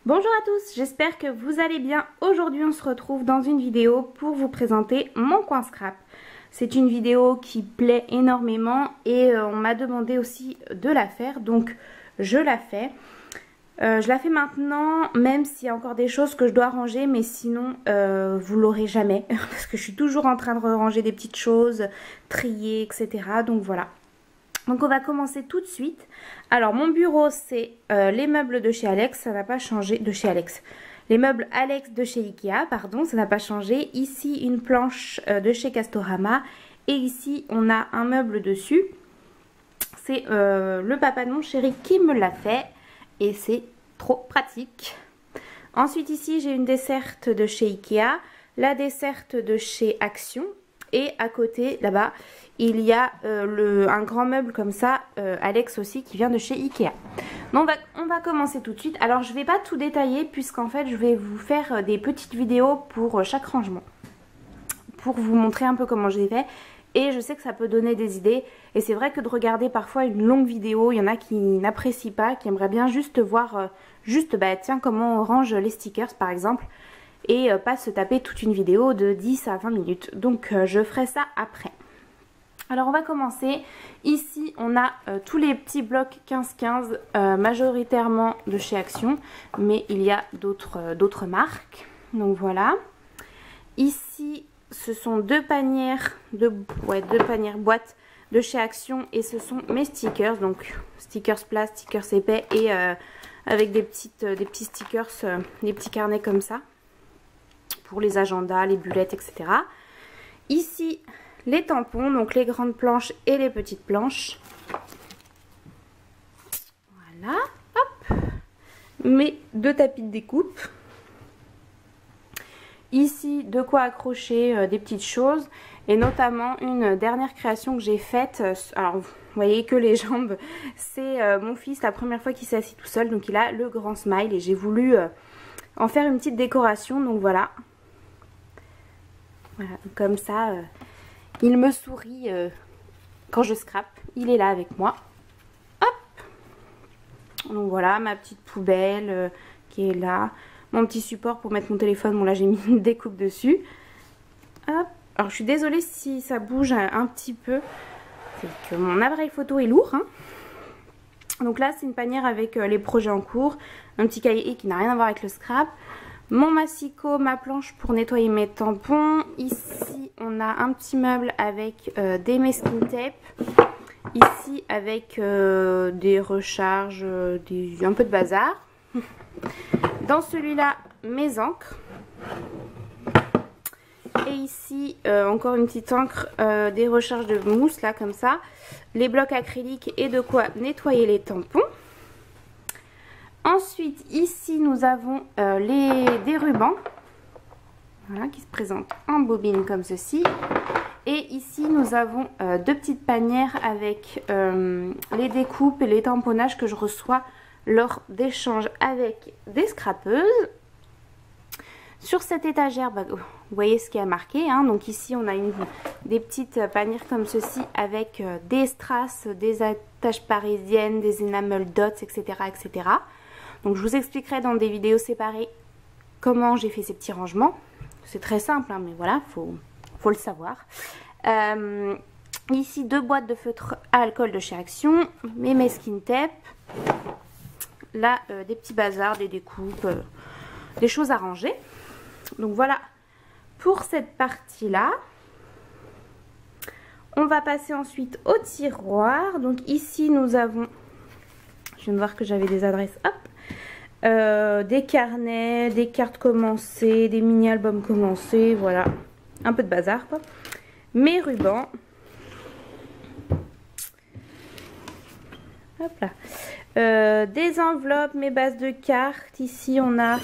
Bonjour à tous, j'espère que vous allez bien. Aujourd'hui on se retrouve dans une vidéo pour vous présenter mon coin scrap. C'est une vidéo qui plaît énormément et on m'a demandé aussi de la faire, donc je la fais. Je la fais maintenant, même s'il y a encore des choses que je dois ranger, mais sinon vous l'aurez jamais, parce que je suis toujours en train de ranger des petites choses, trier, etc. Donc voilà. Donc on va commencer tout de suite. Alors mon bureau c'est les meubles de chez Alex, ça n'a pas changé, de chez Alex. Les meubles Alex de chez Ikea, pardon, ça n'a pas changé. Ici une planche de chez Castorama et ici on a un meuble dessus. C'est le papa de mon chéri qui me l'a fait et c'est trop pratique. Ensuite ici j'ai une desserte de chez Ikea, la desserte de chez Action et à côté là-bas il y a un grand meuble comme ça, Alex aussi, qui vient de chez Ikea. Donc on va commencer tout de suite. Alors je ne vais pas tout détailler puisqu'en fait je vais vous faire des petites vidéos pour chaque rangement. Pour vous montrer un peu comment j'ai fait. Et je sais que ça peut donner des idées. Et c'est vrai que de regarder parfois une longue vidéo, il y en a qui n'apprécient pas, qui aimeraient bien juste voir, tiens, comment on range les stickers par exemple. Et pas se taper toute une vidéo de 10 à 20 minutes. Donc je ferai ça après. Alors on va commencer, ici on a tous les petits blocs 15-15 majoritairement de chez Action, mais il y a d'autres marques, donc voilà. Ici ce sont deux panières boîtes de chez Action et ce sont mes stickers, donc stickers plats, stickers épais et avec des petits stickers, des petits carnets comme ça, pour les agendas, les bulettes, etc. Ici les tampons, donc les grandes planches et les petites planches. Voilà, hop. Mes deux tapis de découpe. Ici, de quoi accrocher des petites choses. Et notamment une dernière création que j'ai faite. Alors, vous voyez que les jambes, c'est mon fils, la première fois qu'il s'est assis tout seul. Donc, il a le grand smile et j'ai voulu en faire une petite décoration. Donc, voilà. Voilà, comme ça... il me sourit quand je scrape. Il est là avec moi. Hop. Donc voilà, ma petite poubelle qui est là. Mon petit support pour mettre mon téléphone. Bon là j'ai mis une découpe dessus. Hop. Alors je suis désolée si ça bouge un petit peu. C'est que mon appareil photo est lourd. Hein. Donc là c'est une panière avec les projets en cours. Un petit cahier qui n'a rien à voir avec le scrap. Mon massicot, ma planche pour nettoyer mes tampons. Ici, on a un petit meuble avec des masking tape. Ici, avec des recharges, un peu de bazar. Dans celui-là, mes encres. Et ici, encore une petite encre, des recharges de mousse, là, comme ça. Les blocs acryliques et de quoi nettoyer les tampons. Ensuite, ici, nous avons des rubans, voilà, qui se présentent en bobine comme ceci. Et ici, nous avons deux petites panières avec les découpes et les tamponnages que je reçois lors d'échanges avec des scrapeuses. Sur cette étagère, vous voyez ce qui a marqué. Hein. Donc ici, on a des petites panières comme ceci avec des strass, des attaches parisiennes, des enamel dots, etc., etc. Donc je vous expliquerai dans des vidéos séparées comment j'ai fait ces petits rangements. C'est très simple, hein, mais voilà, faut le savoir. Ici, deux boîtes de feutre à alcool de chez Action, mes masking tape. Là, des petits bazars, des découpes, des choses à ranger. Donc voilà pour cette partie-là. On va passer ensuite au tiroir. Donc ici, nous avons... Je viens de voir que j'avais des adresses. Hop. Des carnets, des cartes commencées, des mini-albums commencés, voilà, un peu de bazar quoi. Mes rubans, hop là, des enveloppes, mes bases de cartes. Ici on a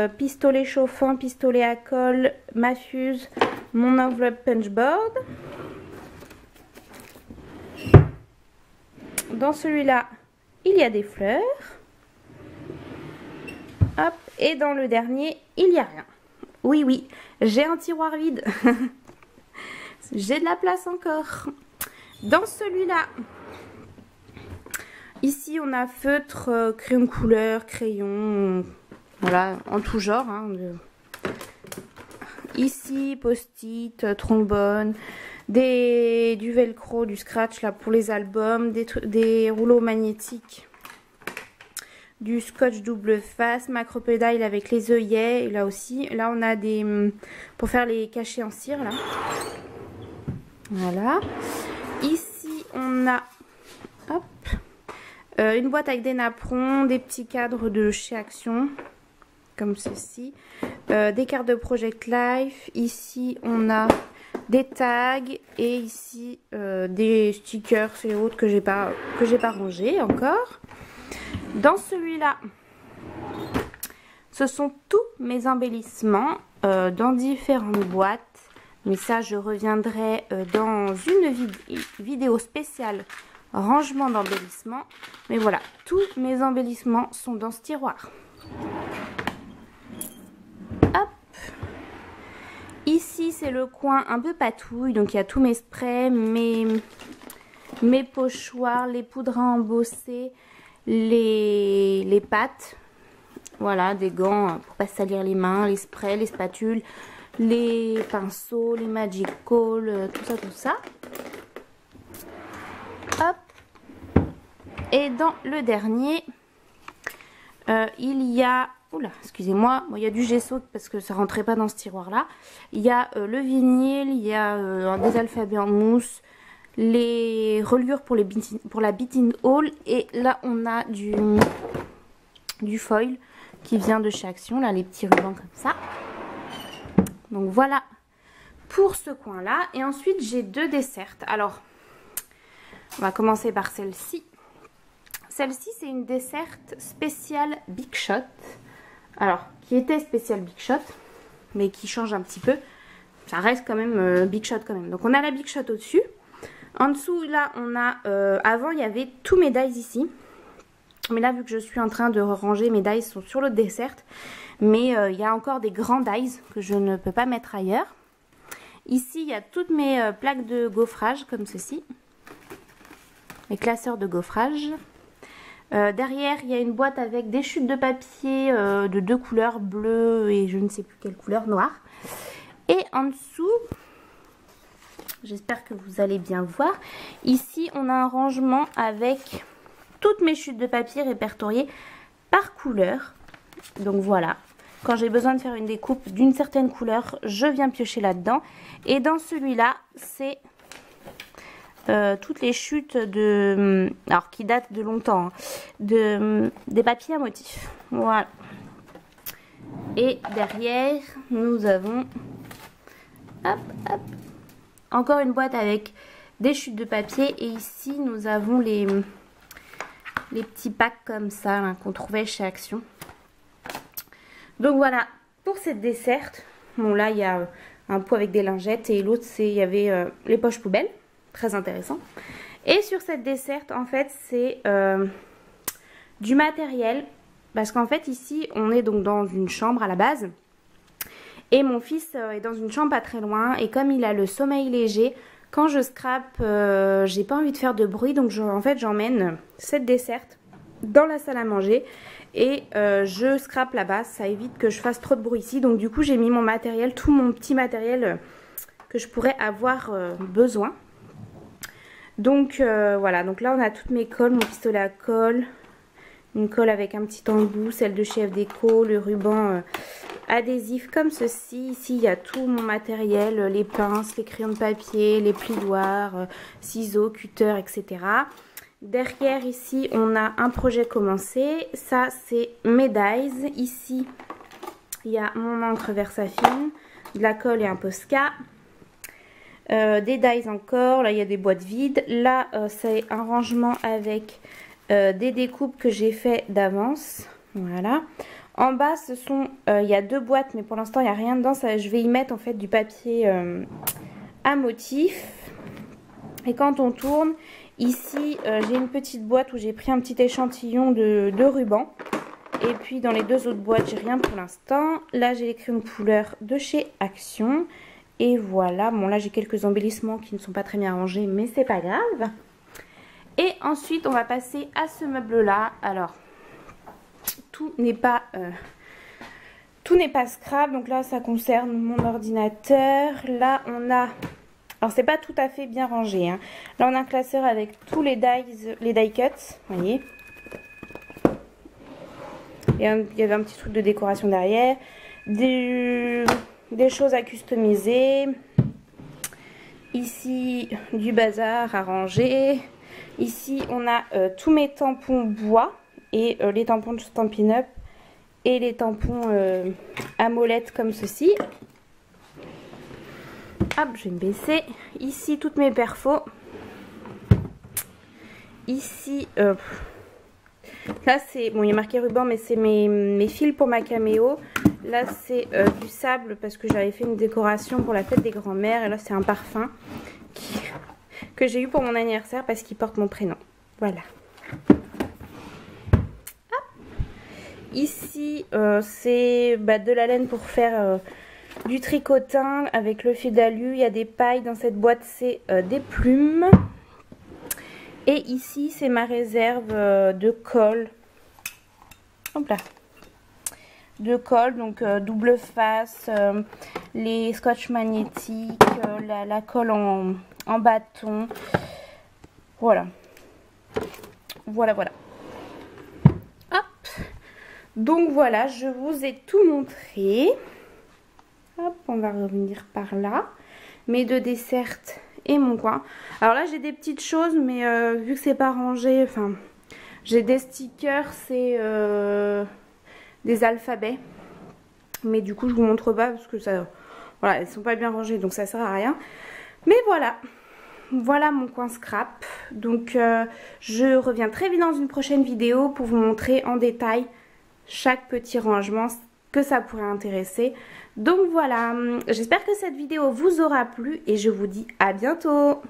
pistolet chauffant, pistolet à colle, ma fuse, mon enveloppe punchboard. Dans celui-là, il y a des fleurs. Hop, et dans le dernier, il n'y a rien. Oui, oui, j'ai un tiroir vide. J'ai de la place encore. Dans celui-là, ici on a feutre, crayon de couleur, crayon, Voilà, en tout genre. Hein, Ici, post-it, trombone, du velcro, du scratch là pour les albums, des rouleaux magnétiques, du scotch double face, macropédale avec les œillets. Et là aussi, là on a des pour faire les cachets en cire là. Voilà. Ici on a hop, une boîte avec des napperons, des petits cadres de chez Action comme ceci, des cartes de Project Life. Ici on a des tags et ici des stickers et autres que j'ai pas rangé encore. Dans celui-là, ce sont tous mes embellissements dans différentes boîtes, mais ça je reviendrai dans une vidéo spéciale rangement d'embellissements. Mais voilà, tous mes embellissements sont dans ce tiroir. Hop. Ici c'est le coin un peu patouille, donc il y a tous mes sprays, mes pochoirs, les poudres à embosser, les pâtes, voilà, des gants pour pas se salir les mains, les sprays, les spatules, les pinceaux, les magic call, tout ça. Hop. Et dans le dernier, il y a, oula, excusez-moi, bon, il y a du gesso parce que ça rentrait pas dans ce tiroir là. Il y a le vinyle, il y a des alphabets en mousse, les reliures pour la beating haul, et là on a du foil qui vient de chez Action, là les petits rubans comme ça. Donc voilà pour ce coin là. Et ensuite j'ai deux dessertes. Alors on va commencer par celle-ci. Celle-ci c'est une desserte spéciale Big Shot. Alors qui était spéciale Big Shot mais qui change un petit peu. Ça reste quand même Big Shot quand même. Donc on a la Big Shot au dessus. En dessous, là, on a... avant, il y avait tous mes dies ici. Mais là, vu que je suis en train de ranger, mes dies sont sur l'autre desserte. Mais il y a encore des grands dies que je ne peux pas mettre ailleurs. Ici, il y a toutes mes plaques de gaufrage, comme ceci. Les classeurs de gaufrage. Derrière, il y a une boîte avec des chutes de papier de deux couleurs, bleu et je ne sais plus quelle couleur, noire. Et en dessous... J'espère que vous allez bien voir. Ici, on a un rangement avec toutes mes chutes de papier répertoriées par couleur. Donc voilà, quand j'ai besoin de faire une découpe d'une certaine couleur, je viens piocher là-dedans. Et dans celui-là, c'est toutes les chutes de... Alors, qui datent de longtemps, hein, des papiers à motifs. Voilà. Et derrière, nous avons... Hop, hop. Encore une boîte avec des chutes de papier. Et ici, nous avons les petits packs comme ça qu'on trouvait chez Action. Donc voilà, pour cette desserte. Bon, là, il y a un pot avec des lingettes. Et l'autre, il y avait les poches poubelles. Très intéressant. Et sur cette desserte, en fait, c'est du matériel. Parce qu'en fait, ici, on est donc dans une chambre à la base. Et mon fils est dans une chambre pas très loin. Et comme il a le sommeil léger, quand je scrape, j'ai pas envie de faire de bruit. Donc en fait j'emmène cette desserte dans la salle à manger. Et je scrape là-bas. Ça évite que je fasse trop de bruit ici. Donc du coup j'ai mis mon matériel, tout mon petit matériel que je pourrais avoir besoin. Donc voilà. Donc là on a toutes mes colles, mon pistolet à colle. Une colle avec un petit embout, celle de chez FDeco, le ruban adhésif comme ceci. Ici, il y a tout mon matériel, les pinces, les crayons de papier, les plioirs, ciseaux, cutter, etc. Derrière, ici, on a un projet commencé. Ça, c'est mes dies. Ici, il y a mon encre Versafine, de la colle et un Posca. Des dies encore. Là, il y a des boîtes vides. Là, c'est un rangement avec... des découpes que j'ai fait d'avance. Voilà. En bas, il y a deux boîtes, mais pour l'instant, il n'y a rien dedans. Ça, je vais y mettre en fait du papier à motif. Et quand on tourne, ici, j'ai une petite boîte où j'ai pris un petit échantillon de ruban. Et puis, dans les deux autres boîtes, j'ai rien pour l'instant. Là, j'ai les crayons de couleur de chez Action. Et voilà. Bon, là, j'ai quelques embellissements qui ne sont pas très bien rangés, mais c'est pas grave. Et ensuite, on va passer à ce meuble-là. Alors, tout n'est pas Tout n'est pas scrap, donc là ça concerne mon ordinateur. Là on a, alors c'est pas tout à fait bien rangé, hein. Là on a un classeur avec tous les die cuts, vous voyez. Il y avait un petit truc de décoration derrière, des choses à customiser. Ici du bazar à ranger. Ici on a tous mes tampons bois et les tampons de Stampin' Up et les tampons à molette comme ceci. Hop, je vais me baisser. Ici toutes mes perfos. Ici là c'est, bon il y a marqué ruban mais c'est mes fils pour ma caméo. Là c'est du sable parce que j'avais fait une décoration pour la fête des grands-mères. Et là c'est un parfum que j'ai eu pour mon anniversaire parce qu'il porte mon prénom. Voilà. Hop. Ici c'est de la laine pour faire du tricotin avec le fil d'alu. Il y a des pailles dans cette boîte, c'est des plumes. Et ici c'est ma réserve de colle. Hop là. De colle, donc double face, les scotch magnétiques, la colle en bâton. Voilà. Voilà. Hop. Donc voilà, je vous ai tout montré. Hop, on va revenir par là. Mes deux desserts et mon coin. Alors là j'ai des petites choses, mais vu que c'est pas rangé, enfin j'ai des stickers, c'est des alphabets, mais du coup je vous montre pas parce que ça, voilà, elles sont pas bien rangées donc ça sert à rien. Mais voilà mon coin scrap. Donc je reviens très vite dans une prochaine vidéo pour vous montrer en détail chaque petit rangement que ça pourrait intéresser. Donc voilà, j'espère que cette vidéo vous aura plu et je vous dis à bientôt.